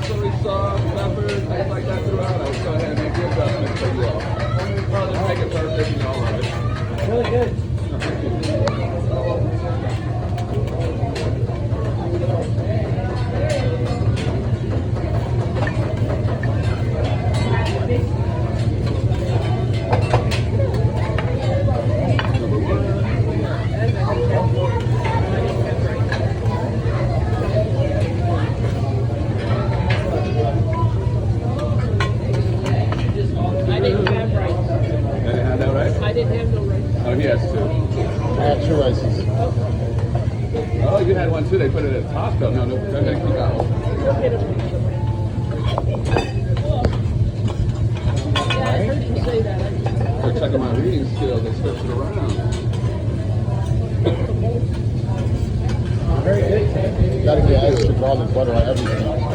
celery sauce, pepper, things like that throughout. I would go ahead and make the adjustments for you all. Well, just make it perfect and all of it. Really good. I didn't have rice. Did you have that right? I didn't have no rice. Oh, he has two. I had 2 rices. Oh, you had one too. They put it at the top though. No, no, go ahead and keep that one. Go get them. Yeah, I heard you say that. So checking my reading skills, they switched it around. Very good. You gotta get extra garlic butter on everything.